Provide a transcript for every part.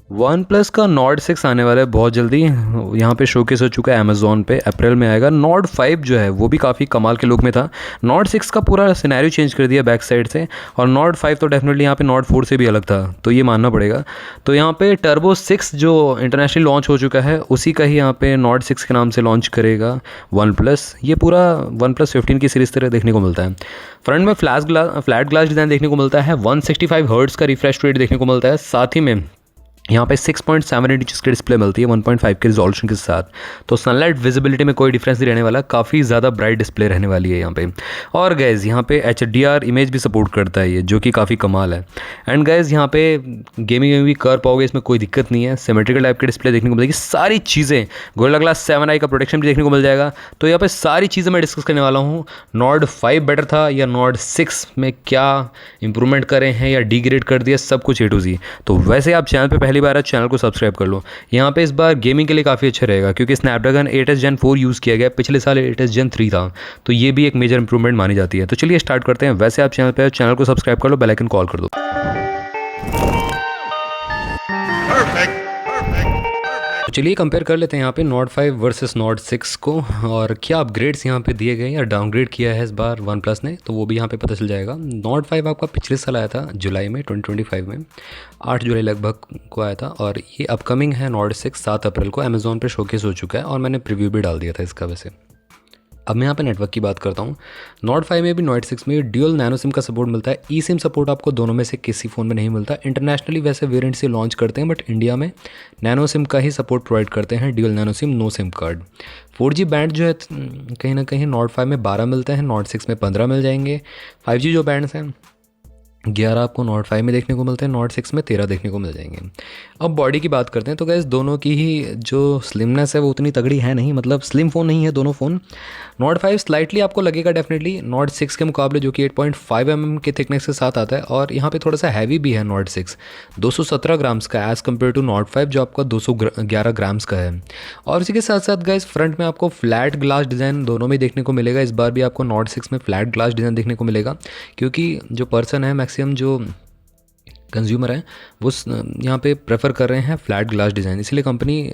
One plus का Nord 6 आने वाला है बहुत जल्दी। यहाँ पे शोकेस हो चुका है अमेजोन पे, अप्रैल में आएगा। नॉर्ड 5 जो है वो भी काफ़ी कमाल के लुक में था। नॉर्ड 6 का पूरा सिनेरियो चेंज कर दिया बैक साइड से, और नॉर्ड 5 तो डेफिनेटली यहाँ पे नॉर्ड 4 से भी अलग था, तो ये मानना पड़ेगा। तो यहाँ पे टर्बो 6 जो इंटरनेशनली लॉन्च हो चुका है उसी का ही यहाँ पे नॉर्ड 6 के नाम से लॉन्च करेगा वन प्लस। ये पूरा वन प्लस 15 की सीरीज़ तरह देखने को मिलता है। फ्रंट में फ्लैट ग्लास डिज़ाइन देखने को मिलता है, 165 हर्ट्ज़ का रिफ्रेश रेट देखने को मिलता है, साथ ही में यहाँ पे 6.7 इंच की डिस्प्ले मिलती है 1.5 के रिजोल्यूशन के साथ। तो सनलाइट विजिबिलिटी में कोई डिफरेंस नहीं रहने वाला, काफ़ी ज़्यादा ब्राइट डिस्प्ले रहने वाली है यहाँ पे। और गैस यहाँ पे HDR इमेज भी सपोर्ट करता है ये, जो कि काफ़ी कमाल है। एंड गैस यहाँ पे गेमिंग भी कर पाओगे, इसमें कोई दिक्कत नहीं है। सिमेट्रिकल टाइप की डिस्प्ले देखने को मिलेगी, सारी चीज़ें। गोरिल्ला ग्लास 7i का प्रोटेक्शन भी देखने को मिल जाएगा। तो यहाँ पे सारी चीज़ें मैं डिस्कस करने वाला हूँ। नॉर्ड 5 बेटर था या नॉर्ड 6 में क्या इंप्रूवमेंट करे हैं या डिग्रेड कर दिया, सब कुछ A to Z। तो वैसे आप चैनल पे पहली बार चैनल को सब्सक्राइब कर लो। यहाँ पे इस बार गेमिंग के लिए काफ़ी अच्छा रहेगा, क्योंकि स्नैपड्रैगन 8s Gen 4 यूज़ किया गया, पिछले साल 8s Gen 3 था, तो ये भी एक मेजर इंप्रूवमेंट मानी जाती है। तो चलिए स्टार्ट करते हैं। वैसे आप चैनल को सब्सक्राइब कर लो, बेल आइकन कॉल कर दो। तो चलिए कंपेयर कर लेते हैं यहाँ पे नॉर्ड 5 वर्सेस नॉर्ड 6 को, और क्या अपग्रेड्स यहाँ पे दिए गए या डाउनग्रेड किया है इस बार वन प्लस ने, तो वो भी यहाँ पे पता चल जाएगा। नॉर्ड 5 आपका पिछले साल आया था जुलाई में, 2025 में 8 जुलाई लगभग को आया था, और ये अपकमिंग है नॉर्ड 6 7 अप्रैल को अमेजोन पे शोकेस हो चुका है, और मैंने प्रीव्यू भी डाल दिया था इसका। वैसे अब मैं यहाँ पे नेटवर्क की बात करता हूँ। नॉर्ड 5 में भी नॉर्ड 6 में ड्यूल नैनो सिम का सपोर्ट मिलता है। ई सिम सपोर्ट आपको दोनों में से किसी फ़ोन में नहीं मिलता। इंटरनेशनली वैसे वेरिएंट से लॉन्च करते हैं, बट इंडिया में नैनो सिम का ही सपोर्ट प्रोवाइड करते हैं, dual nano sim no sim card. 4G band जो है कहीं ना कहीं नॉर्ड 5 में 12 मिलते हैं, नॉर्ड 6 में 15 मिल जाएंगे। 5G जो बैंड्स हैं 11 आपको नॉर्ड 5 में देखने को मिलते हैं, नॉर्ड 6 में 13 देखने को मिल जाएंगे। अब बॉडी की बात करते हैं, तो गैस दोनों की ही जो स्लिमनेस है वो उतनी तगड़ी है नहीं, मतलब स्लिम फ़ोन नहीं है दोनों फ़ोन। नॉर्ड 5 स्लाइटली आपको लगेगा डेफिनेटली नॉर्ड 6 के मुकाबले, जो कि 8.5 mm के थिकनेस के साथ आता है, और यहाँ पे थोड़ा सा हैवी भी है नॉर्ड 6, 217 ग्राम्स का एज़ कम्पेयर टू नॉर्ड 5 जो आपका 211 ग्राम्स का है। और इसी के साथ साथ गैस फ्रंट में आपको फ्लैट ग्लास डिज़ाइन दोनों में देखने को मिलेगा। इस बार भी आपको नॉर्ड 6 में फ्लैट ग्लास डिज़ाइन देखने को मिलेगा, क्योंकि जो पर्सन है मैक्सिमम जो कंज्यूमर है वो यहाँ पे प्रेफर कर रहे हैं फ्लैट ग्लास डिज़ाइन, इसलिए कंपनी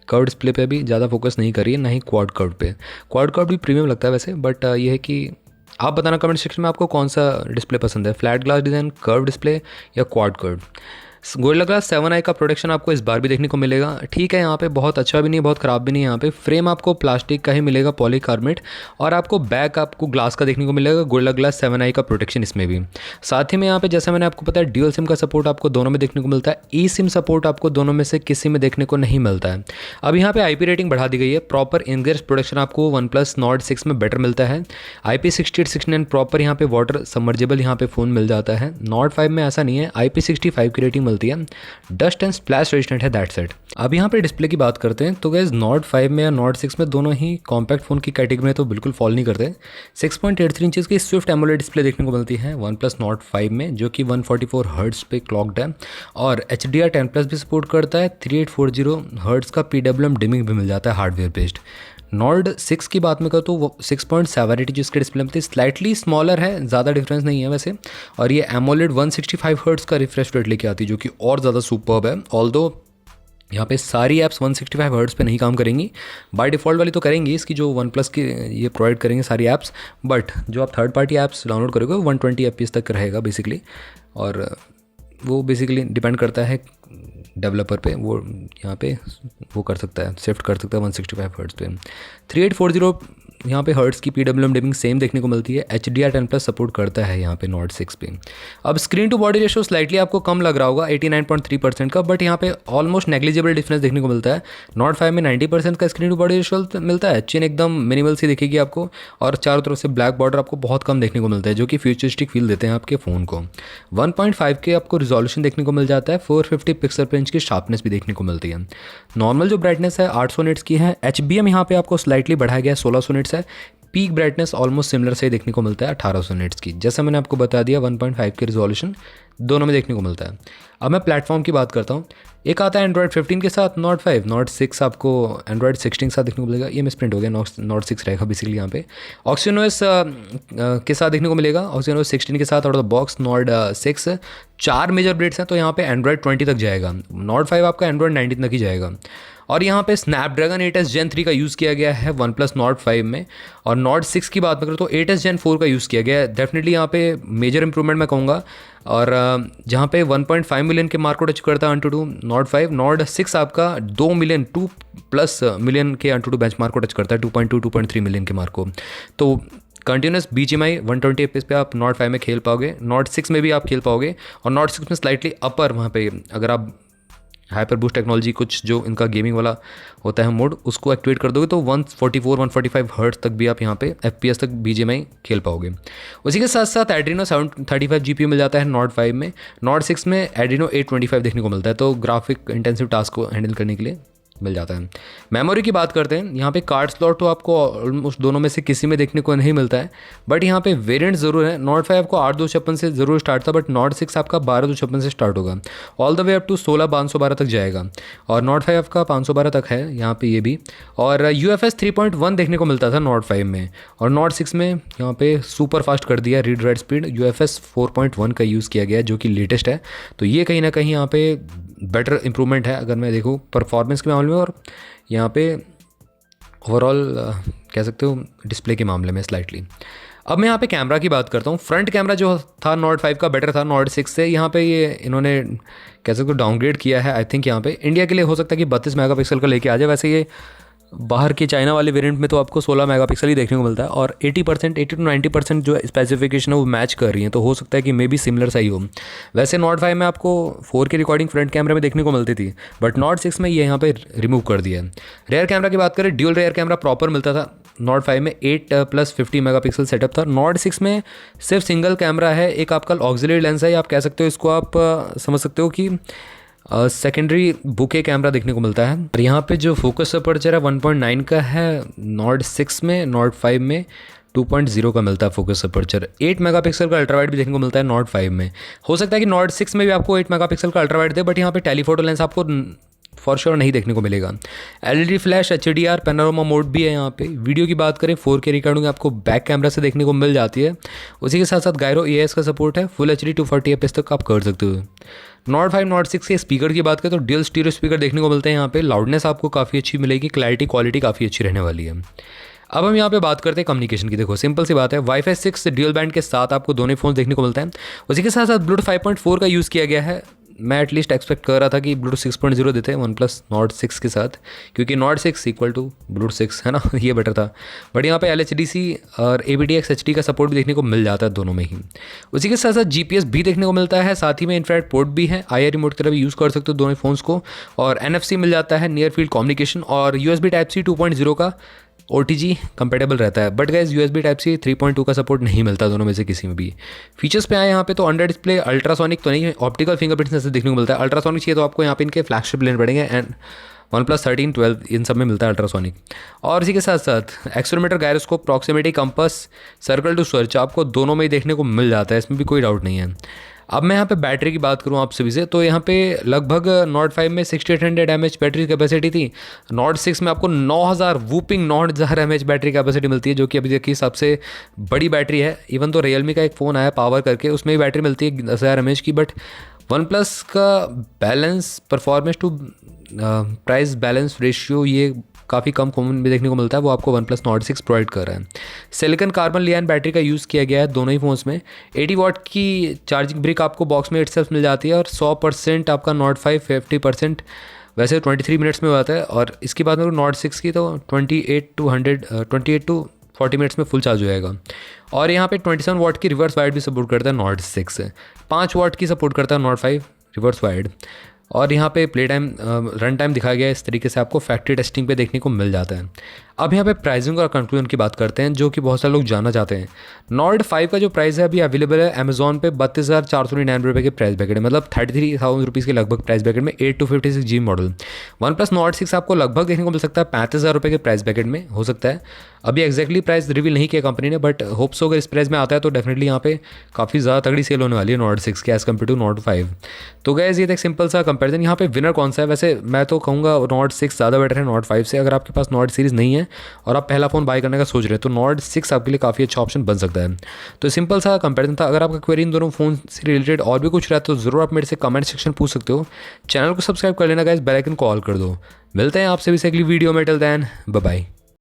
कर्व डिस्प्ले पे भी ज़्यादा फोकस नहीं कर रही है, ना ही क्वाड कर्व पे। क्वाड कर्व भी प्रीमियम लगता है वैसे, बट ये है कि आप बताना कमेंट सेक्शन में आपको कौन सा डिस्प्ले पसंद है, flat glass design, curve display या quad curve. Gorilla glass 7i का प्रोडक्शन आपको इस बार भी देखने को मिलेगा। ठीक है, यहाँ पे बहुत अच्छा भी नहीं बहुत ख़राब भी नहीं। यहाँ पे फ्रेम आपको प्लास्टिक का ही मिलेगा, पॉलीकार्बोनेट, और आपको बैक आपको ग्लास का देखने को मिलेगा। गोरिल्ला ग्लास 7i का प्रोटेक्शन इसमें भी। साथ ही में यहाँ पे जैसा मैंने आपको बताया ड्यूल सिम का सपोर्ट आपको दोनों में देखने को मिलता है। ई सिम सपोर्ट आपको दोनों में से किसी में देखने को नहीं मिलता है। अब यहाँ पे IP रेटिंग बढ़ा दी गई है। प्रॉपर इनग्रेस प्रोडक्शन आपको वन प्लस नॉर्ड 6 में बेटर मिलता है। IP6869 प्रॉपर यहाँ पे वाटर सबमर्जेबल यहाँ पे फ़ोन मिल जाता है। नॉर्ड 5 में ऐसा नहीं है, IP65 की रेटिंग मिलती है, डस्ट एंड स्प्लैश रेजिस्टेंट है, दैट्स इट। अब यहाँ पे डिस्प्ले की बात करते हैं, तो गैस नॉर्ड 5 में या नॉर्ड 6 में दोनों ही कॉम्पैक्ट फ़ोन की कैटेगरी में तो बिल्कुल फॉल नहीं करते। 6.83 इंचेस की स्विफ्ट एमोलेड डिस्प्ले देखने को मिलती है वन प्लस नॉर्ड 5 में, जो कि 144 हर्ट्ज़ पे क्लॉक्ड है, और HDR 10+ भी सपोर्ट करता है। 3840 हर्ट्ज़ का PWM डिमिंग भी मिल जाता है हार्डवेयर बेस्ड। नॉर्ड 6 की बात में करो तो वो 6.78 इंच के डिस्प्ले में थी, स्लाइटली स्मॉलर है, ज़्यादा डिफरेंस नहीं है वैसे, और ये एमोलेड 165 हर्ट्ज़ का रिफ्रेश रेट लेके आती है, जो कि और ज़्यादा सुपर्ब है। ऑल्दो यहाँ पे सारी ऐप्स 165 हर्ट्ज़ पे नहीं काम करेंगी, बाय डिफ़ॉल्ट वाली तो करेंगी इसकी जो वन प्लस की ये प्रोवाइड करेंगे सारी ऐप्स, बट जो आप थर्ड पार्टी ऐप्स डाउनलोड करोगे 120 FPS तक रहेगा बेसिकली, और वो बेसिकली डिपेंड करता है डेवलपर पे, वो यहाँ पे वो कर सकता है, शिफ्ट कर सकता है 165 हर्ट्ज़ पे। 3840 यहाँ पे हर्ट्ज़ की PWM डिमिंग सेम देखने को मिलती है। HDR 10+ सपोर्ट करता है यहाँ पे नॉर्ड 6 पे। अब screen to body ratio slightly आपको कम लग रहा होगा 89.3% का, बट यहाँ पे ऑलमोस्ट नेग्लिजिबल डिफरेंस देखने को मिलता है। नॉर्ड 5 में 90% का स्क्रीन टू बॉडी रेशो मिलता है, चिन एकदम मिनिमल सी दिखेगी आपको, और चारों तरफ से ब्लैक बॉर्डर आपको बहुत कम देखने को मिलता है, जो कि फ्यूचरिस्टिक फील देते हैं आपके फ़ोन को। 1.5 के आपको रिजोल्यूशन देखने को मिल जाता है, 450 पिक्सल पर इंच की शार्पनेस भी देखने को मिलती है। नॉर्मल जो ब्राइटनेस है 800 निट्स की है। HBM यहाँ पे आपको स्लाइटली बढ़ाया गया है 1600 निट्स निट्स है, पीक ब्राइटनेस ऑलमोस्ट सिमिलर से देखने को मिलता है 1800 निट्स की। जैसा मैंने आपको बता दिया 1.5 की रिजोल्यूशन दोनों में देखने को मिलता है। अब मैं प्लेटफॉर्म की बात करता हूँ। एक आता है एंड्रॉयड 15 के साथ नॉट 5, नॉट 6 आपको एंड्रॉयड 16 के साथ देखने को मिलेगा। ये मिसप्रिंट हो गया, नॉट 6 रहेगा बेसिकली यहाँ पे। ऑक्सीजनोएस के साथ देखने को मिलेगा, ऑक्सीजनोएस 16 के साथ out of the box not 6। 4 major ब्रेड्स हैं तो यहाँ पे एंड्रॉयड 20 तक जाएगा, नॉट 5 आपका एंड्रॉयड 19 तक ही जाएगा। और यहाँ पे स्नैपड्रैगन 8s Gen 3 का यूज़ किया गया है वन प्लस नॉट 5 में। और नॉट 6 की बात करूँ तो 8s Gen 4 का यूज़ किया गया है। डेफिनेटली यहाँ पे मेजर इंप्रूवमेंट मैं कहूँगा। और जहाँ पे 1.5 मिलियन के मार्क को टच करता है Antutu नॉट 5, नॉट 6 आपका 2 मिलियन 2+ मिलियन के Antutu बेंच मार्क को टच करता है, 2.2 2.3 मिलियन के मार्क को। तो कंटिन्यूस BGMI 120 FPS पे आप नॉट 5 में खेल पाओगे, नॉट 6 में भी आप खेल पाओगे। और नॉट 6 में स्लाइटली अपर वहाँ पे अगर आप हाइपर बूस्ट टेक्नोलॉजी कुछ जो इनका गेमिंग वाला होता है मोड उसको एक्टिवेट कर दोगे तो 144-145 हर्ट्ज तक भी आप यहाँ पे FPS तक BGMI खेल पाओगे। उसी के साथ साथ एड्रीनो 735 GPU मिल जाता है नॉट 5 में। नॉट 6 में एड्रीनो 825 देखने को मिलता है, तो ग्राफिक इंटेंसिव टास्क को हैंडल करने के लिए मिल जाता है। मेमोरी की बात करते हैं, यहाँ पे कार्ड स्लॉट तो आपको ऑलमोस्ट दोनों में से किसी में देखने को नहीं मिलता है, बट यहाँ पे वेरिएंट ज़रूर है। नॉट 5 आपको 8/256 से ज़रूर स्टार्ट था, बट नॉट 6 आपका 12/256 से स्टार्ट होगा, all the way up to 16/512 तक जाएगा। और नॉट 5 आपका 512 तक है यहाँ पे ये भी। और UFS 3.1 देखने को मिलता था नॉट 5 में, और नॉट 6 में यहाँ पे सुपर फास्ट कर दिया रीड राइट स्पीड, UFS 4.1 का यूज़ किया गया है जो कि लेटेस्ट है। तो ये कहीं ना कहीं यहाँ पे बेटर इंप्रूवमेंट है अगर मैं देखूँ परफॉर्मेंस के मामले में, और यहाँ पे ओवरऑल कह सकते हो डिस्प्ले के मामले में स्लाइटली। अब मैं यहाँ पे कैमरा की बात करता हूँ। फ्रंट कैमरा जो था नॉट 5 का बेटर था नॉट 6 से, यहाँ पे ये इन्होंने कह सकते हो डाउनग्रेड किया है। आई थिंक यहाँ पे इंडिया के लिए हो सकता है कि 32 मेगापिक्सल का लेके आ जाए, वैसे ये बाहर के चाइना वाले वेरिएंट में तो आपको 16 मेगापिक्सल ही देखने को मिलता है। और 80% 80 to 90% जो स्पेसिफिकेशन है वो मैच कर रही है, तो हो सकता है कि मे बी सिमिलर सा ही हो। वैसे नॉट 5 में आपको 4K रिकॉर्डिंग फ्रंट कैमरे में देखने को मिलती थी, बट नॉट 6 में ये यहाँ पे रिमूव कर दिया है। रेयर कैमरा की बात करें, ड्यूल रेयर कैमरा प्रॉपर मिलता था नॉट 5 में, 8+50 मेगापिक्सल सेटअप था। नॉट 6 में सिर्फ सिंगल कैमरा है, एक आपका ऑक्सिलरी लेंस है, आप कह सकते हो इसको आप समझ सकते हो कि सेकेंडरी बुके कैमरा देखने को मिलता है। और यहाँ पे जो फोकस अपर्चर है 1.9 का है नॉट 6 में, नॉट 5 में 2.0 का मिलता है फोकस अपर्चर। 8 मेगापिक्सल का अल्ट्रावाइड भी देखने को मिलता है नॉट 5 में। हो सकता है कि नॉट 6 में भी आपको 8 मेगापिक्सल का अल्ट्रावाइड दे, बट यहाँ पे टेलीफोटो लेंस आपको फॉर श्योर नहीं देखने को मिलेगा। LED flash, HDR, panorama mode भी है यहाँ पे। वीडियो की बात करें 4K रिकॉर्डिंग आपको बैक कैमरा से देखने को मिल जाती है। उसी के साथ साथ गायरो AIS का सपोर्ट है, फुल HD 240 FPS तक आप कर सकते हो। नॉट 5 नॉट 6 के स्पीकर की बात करें तो ड्यूल स्टीरियो स्पीकर देखने को मिलते हैं यहाँ पे। लाउडनेस आपको काफ़ी अच्छी मिलेगी, क्वालिटी काफ़ी अच्छी रहने वाली है। अब हम यहाँ पे बात करते हैं कम्युनिकेशन की। देखो सिंपल सी बात है, वाईफाई 6 ड्यूल बैंड के साथ आपको दोनों फोन देखने को मिलता है। उसी के साथ साथ ब्लूटूथ 5.4 का यूज़ किया गया है। मैं एटलीस्ट एक्सपेक्ट कर रहा था कि ब्लूटूथ 6.0 देते हैं वन प्लस नॉट 6 के साथ, क्योंकि नॉट 6 इक्वल टू ब्लूटूथ 6 है ना, ये बेटर था। बट यहाँ पे LHDC और AVDX HD का सपोर्ट भी देखने को मिल जाता है दोनों में ही। उसी के साथ साथ GPS भी देखने को मिलता है, साथ ही में इंफ्रारेड पोर्ट भी है, IR रिमोट की तरह भी यूज़ कर सकते हो दोनों फ़ोन्स को। और NFC मिल जाता है, नियर फील्ड कम्युनिकेशन, और USB Type-C 2.0 का OTG कंपेटेबल रहता है। बट गाइस USB Type-C 3.2 का सपोर्ट नहीं मिलता दोनों में से किसी में भी। फीचर्स पे आए यहाँ पे तो अंडर डिस्प्ले अल्ट्रासोनिक तो नहीं है, ऑप्टिकल फिंगरप्रिंट सेंसर देखने को मिलता है। अल्ट्रासोनिक चाहिए तो आपको यहाँ पे इनके फ्लैगशिप लेने पड़ेंगे, एंड OnePlus 13, 12 इन सब में मिलता है अल्ट्रासोनिक। और इसी के साथ साथ accelerometer, gyroscope, proximity, compass, circle to search आपको दोनों में ही देखने को मिल जाता है, इसमें भी कोई डाउट नहीं है। अब मैं यहाँ पे बैटरी की बात करूँ आप सभी से, तो यहाँ पे लगभग नॉट 5 में 6800 mAh बैटरी कैपेसिटी थी। नॉट 6 में आपको 9000 वूपिंग 9000 mAh बैटरी कैपेसिटी मिलती है, जो कि अभी की सबसे बड़ी बैटरी है। इवन तो रियलमी का एक फ़ोन आया पावर करके, उसमें भी बैटरी मिलती है 10000 mAh की। बट वन प्लस का balance performance to price balance ratio ये काफ़ी कम कॉमन में देखने को मिलता है, वो आपको वन प्लस नॉट 6 प्रोवाइड कर रहा है। सिलिकॉन कार्बन लियान बैटरी का यूज़ किया गया है दोनों ही फ़ोन्स में। 80 वाट की चार्जिंग ब्रिक आपको बॉक्स में इटसेल्फ मिल जाती है, और 100% आपका नॉट 5, 50% वैसे 23 मिनट्स में आता है। और इसकी बात करूँ नॉट 6 की तो 28 to 40 मिनट्स में फुल चार्ज हो जाएगा। और यहाँ पे 27 वाट की रिवर्स वाइड भी सपोर्ट करता है नॉट 6, 5 वाट की सपोर्ट करता है नॉट 5 रिवर्स वाइड। और यहाँ पे प्ले टाइम, रन टाइम दिखाया गया है इस तरीके से, आपको फैक्ट्री टेस्टिंग पे देखने को मिल जाता है। अब यहाँ पे प्राइसिंग और कंक्लूजन की बात करते हैं, जो कि बहुत सारे लोग जानना चाहते हैं। नॉट 5 का जो प्राइस है अभी अवेलेबल है अमेजॉन पे 32,499 रुपये के प्राइस ब्रैकेट, मतलब 33,000 रुपीज़ के लगभग प्राइस ब्रैकेट में 8 to 56 GB model. One plus not 6 आपको लगभग देखने को मिल सकता है 35,000 रुपये के प्राइस ब्रैकेट में, हो सकता है। अभी एक्जैक्टली प्राइस रिवील नहीं किया कंपनी ने, बट होप सो अगर इस प्राइस में आता है तो डेफिनेटली यहाँ पे काफ़ी ज़्यादा तगड़ी सेल होने वाली है नॉट 6 की एज़ कम्पेयर टू नॉट 5। तो गैस ये एक सिंपल सा कंपेरिजन। यहाँ पे विनर कौन सा है, वैसे मैं तो कहूँगा नॉट 6 ज़्यादा बेटर है नॉट 5 से। अगर आपके पास नॉट सीरीज़ नहीं है और आप पहला फ़ोन बाय करने का सोच रहे हैं तो नॉट 6 आपके लिए काफ़ी अच्छा ऑप्शन बन सकता है। तो सिंपल सा कंपेरिजन था। अगर आपका क्वेरी इन दोनों फ़ोन से रिलेटेड और भी कुछ रहा तो ज़रूर आप मेरे से कमेंट सेक्शन पूछ सकते हो। चैनल को सब्सक्राइब कर लेना गाइस, बेल आइकन कॉल कर दो। मिलते हैं आपसे भी अगली वीडियो में, टिल देन बाय बाय।